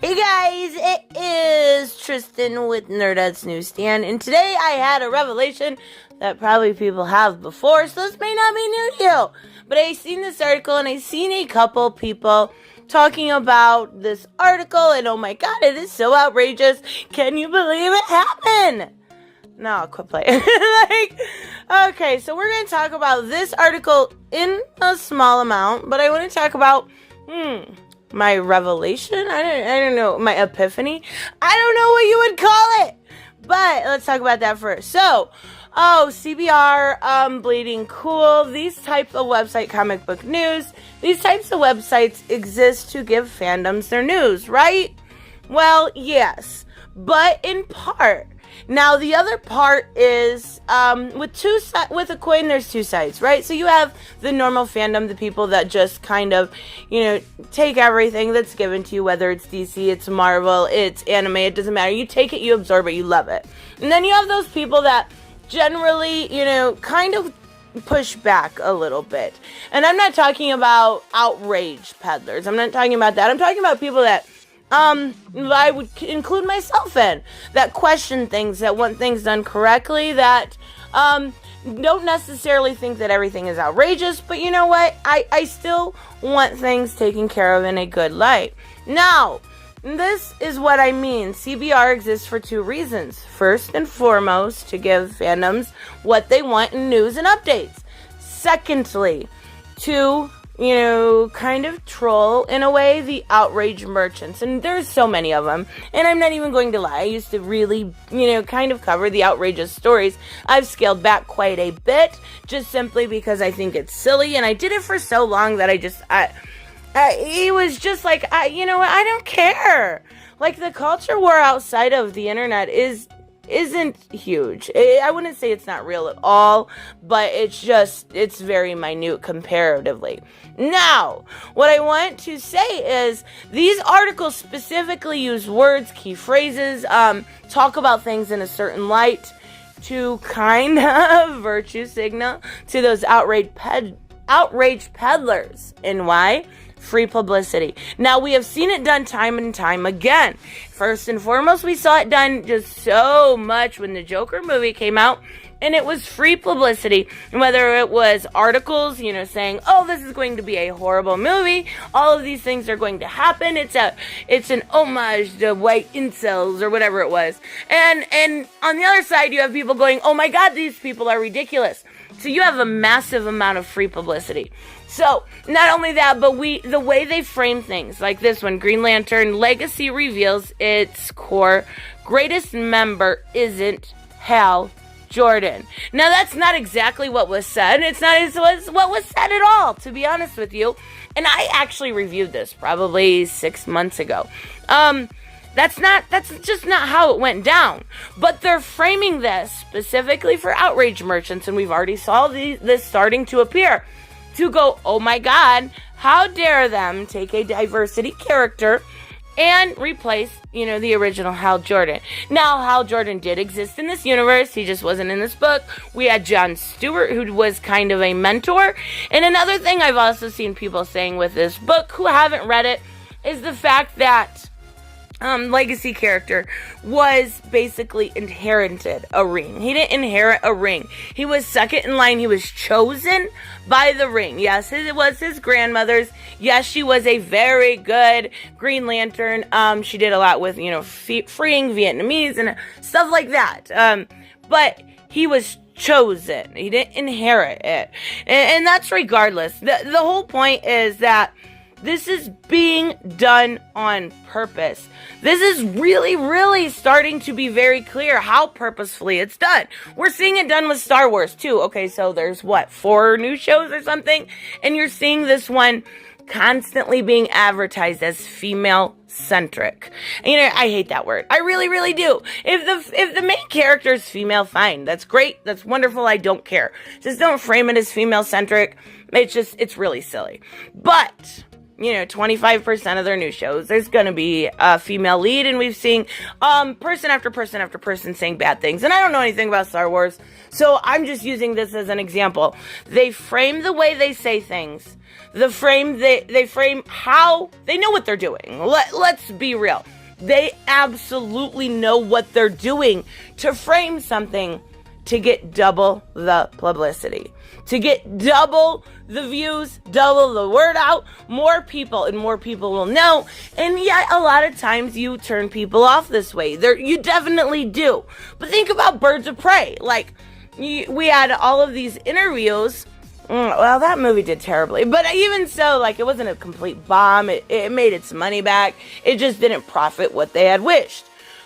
Hey guys, it is Tristan with Nerdette's NewsStand, and today I had a revelation that probably people have before, so this may not be new to you. But I seen this article, and I seen a couple people talking about this article, and oh my god, it is so outrageous. Can you believe it happened? No, quit playing. Okay, so we're going to talk about this article in a small amount, but I want to talk about, my revelation? I don't know, my epiphany? I don't know what you would call it, but let's talk about that first. So, CBR, Bleeding Cool, these types of website, comic book news, these types of websites exist to give fandoms their news, right? Well, yes, but in part. Now, the other part is, with a coin, there's two sides, right? So you have the normal fandom, the people that just kind of, take everything that's given to you, whether it's DC, it's Marvel, it's anime, it doesn't matter. You take it, you absorb it, you love it. And then you have those people that generally, kind of push back a little bit. And I'm not talking about outrage peddlers. I'm not talking about that. I'm talking about people that I would include myself in, that question things, that want things done correctly, that don't necessarily think that everything is outrageous, but you know what? I still want things taken care of in a good light. Now, this is what I mean. CBR exists for two reasons. First and foremost, to give fandoms what they want in news and updates. Secondly, to kind of troll, in a way, the outrage merchants. And there's so many of them. And I'm not even going to lie. I used to really, kind of cover the outrageous stories. I've scaled back quite a bit, just simply because I think it's silly. And I did it for so long that it was just like, I don't care. Like, the culture war outside of the internet isn't huge. I wouldn't say it's not real at all, but it's very minute comparatively. Now, what I want to say is these articles specifically use words, key phrases, talk about things in a certain light to kind of virtue signal to those outrage peddlers. And why? Free publicity. Now, we have seen it done time and time again. First and foremost, we saw it done just so much when the Joker movie came out, and it was free publicity. Whether it was articles, saying, oh, this is going to be a horrible movie, all of these things are going to happen, it's an homage to white incels, or whatever it was. And on the other side, you have people going, oh my god, these people are ridiculous. So you have a massive amount of free publicity. So, not only that, but the way they frame things, like this one, Green Lantern Legacy reveals its core greatest member isn't Hal Jordan. Now, that's not exactly what was said. It's what was said at all, to be honest with you. And I actually reviewed this probably 6 months ago. That's just not how it went down. But they're framing this specifically for outrage merchants, and we've already saw this starting to appear. To go, oh my god, how dare them take a diversity character and replace, the original Hal Jordan. Now, Hal Jordan did exist in this universe. He just wasn't in this book. We had Jon Stewart, who was kind of a mentor. And another thing I've also seen people saying with this book, who haven't read it, is the fact that legacy character was basically inherited a ring. He didn't inherit a ring. He was second in line. He was chosen by the ring. Yes, it was his grandmother's. Yes, she was a very good Green Lantern. She did a lot with, freeing Vietnamese and stuff like that. But he was chosen. He didn't inherit it. And that's regardless. The whole point is that this is being done on purpose. This is really, really starting to be very clear how purposefully it's done. We're seeing it done with Star Wars too. Okay, so there's 4 new shows or something? And you're seeing this one constantly being advertised as female-centric. And, I hate that word. I really, really do. If the main character is female, fine. That's great. That's wonderful. I don't care. Just don't frame it as female-centric. It's really silly. But 25% of their new shows, there's going to be a female lead, and we've seen person after person after person saying bad things. And I don't know anything about Star Wars, so I'm just using this as an example. They frame the way they say things. They frame how they know what they're doing. Let's be real. They absolutely know what they're doing to frame something to get double the publicity, to get double the views, double the word out, more people will know. And yeah, a lot of times you turn people off this way. You definitely do. But think about Birds of Prey. Like, we had all of these interviews. Well, that movie did terribly. But even so, like, it wasn't a complete bomb. It made its money back. It just didn't profit what they had wished.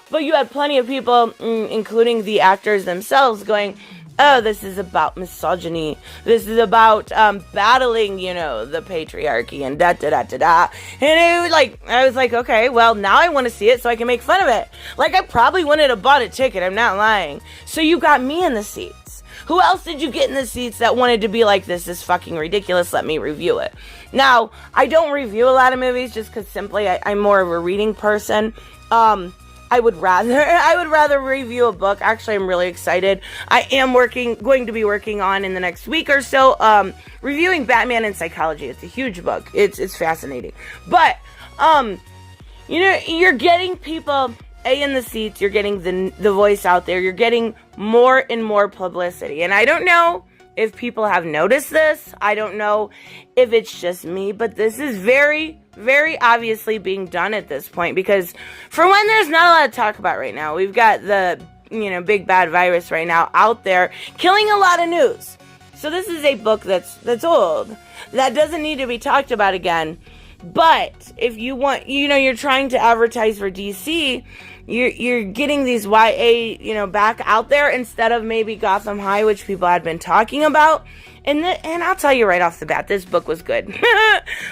But you had plenty of people, including the actors themselves, going, oh, this is about misogyny. This is about battling, the patriarchy and da-da-da-da-da. And I was like, okay, well, now I want to see it so I can make fun of it. Like, I probably wouldn't have bought a ticket. I'm not lying. So you got me in the seats. Who else did you get in the seats that wanted to be like, this is fucking ridiculous, let me review it? Now, I don't review a lot of movies just because simply I'm more of a reading person. I would rather review a book. Actually, I'm really excited. I am going to be working on in the next week or so, reviewing Batman in Psychology. It's a huge book. It's fascinating. But, you're getting people in the seats. You're getting the voice out there. You're getting more and more publicity. And I don't know if people have noticed this. I don't know if it's just me, but this is very, very obviously being done at this point, because for one, there's not a lot to talk about right now. We've got the, big bad virus right now out there killing a lot of news. So this is a book that's old, that doesn't need to be talked about again. But if you want, you're trying to advertise for DC, you're getting these YA, back out there instead of maybe Gotham High, which people had been talking about. And I'll tell you right off the bat, this book was good.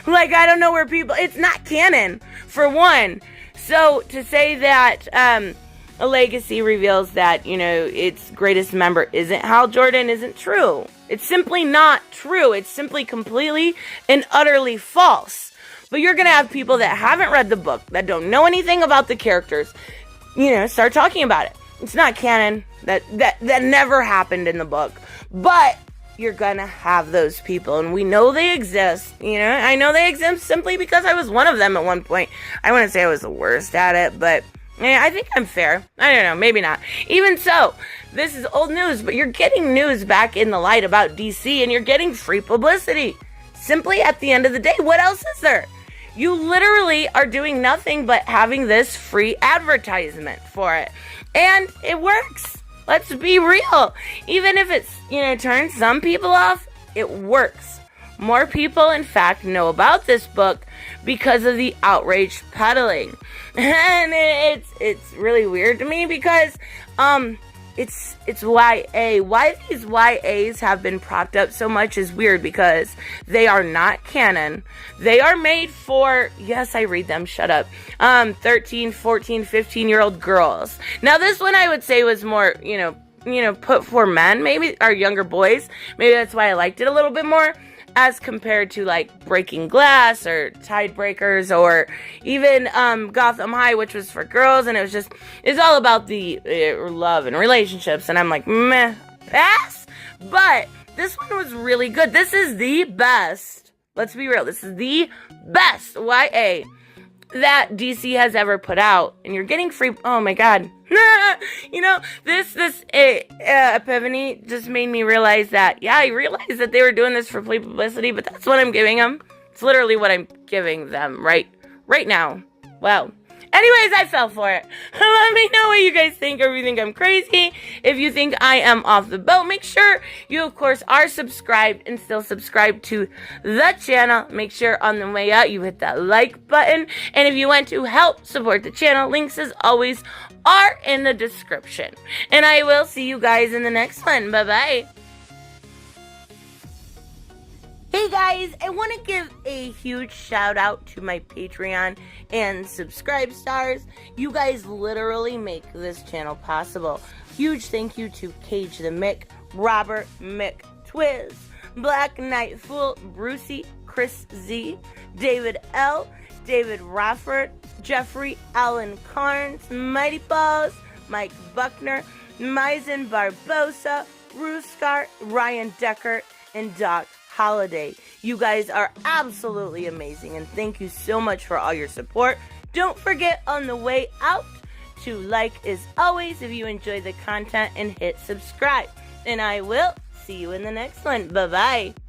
Like, I don't know where it's not canon, for one. So to say that a legacy reveals that, its greatest member isn't Hal Jordan isn't true. It's simply not true. It's simply completely and utterly false. But you're going to have people that haven't read the book, that don't know anything about the characters, start talking about it. It's not canon. That never happened in the book. But you're going to have those people, and we know they exist. I know they exist simply because I was one of them at one point. I wouldn't say I was the worst at it, but I think I'm fair. I don't know, maybe not. Even so, this is old news, but you're getting news back in the light about DC, and you're getting free publicity. Simply at the end of the day, what else is there? You literally are doing nothing but having this free advertisement for it. And it works. Let's be real. Even if it's, turns some people off, it works. More people, in fact, know about this book because of the outrage peddling. And it's really weird to me because, it's YA. Why these YAs have been propped up so much is weird, because they are not canon. They are made for, yes, I read them, shut up, 13, 14, 15-year-old girls. Now, this one I would say was more, put for men, maybe, or younger boys. Maybe that's why I liked it a little bit more, as compared to, like, Breaking Glass or Tidebreakers, or even Gotham High, which was for girls, and it's all about the love and relationships, and I'm like, meh, pass. But this one was really good. This is the best, let's be real, this is the best YA that DC has ever put out, and you're getting free, oh my god. This epiphany just made me realize that, yeah, I realized that they were doing this for free publicity, but that's what I'm giving them. It's literally what I'm giving them right now. Wow. Anyways, I fell for it. Let me know what you guys think, or if you think I'm crazy. If you think I am off the boat, make sure you, of course, are subscribed and still subscribed to the channel. Make sure on the way out you hit that like button. And if you want to help support the channel, links as always are in the description. And I will see you guys in the next one. Bye-bye. Hey guys, I want to give a huge shout out to my Patreon and subscribe stars. You guys literally make this channel possible. Huge thank you to Cage the Mick, Robert Mick Twiz, Black Knight Fool, Brucey, Chris Z, David L., David Rafford, Jeffrey Allen Carnes, Mighty Balls, Mike Buckner, Maizen Barbosa, Ruskar, Ryan Decker, and Doc Holiday. You guys are absolutely amazing, and thank you so much for all your support. Don't forget on the way out to like as always if you enjoy the content and hit subscribe. And I will see you in the next one. Bye-bye.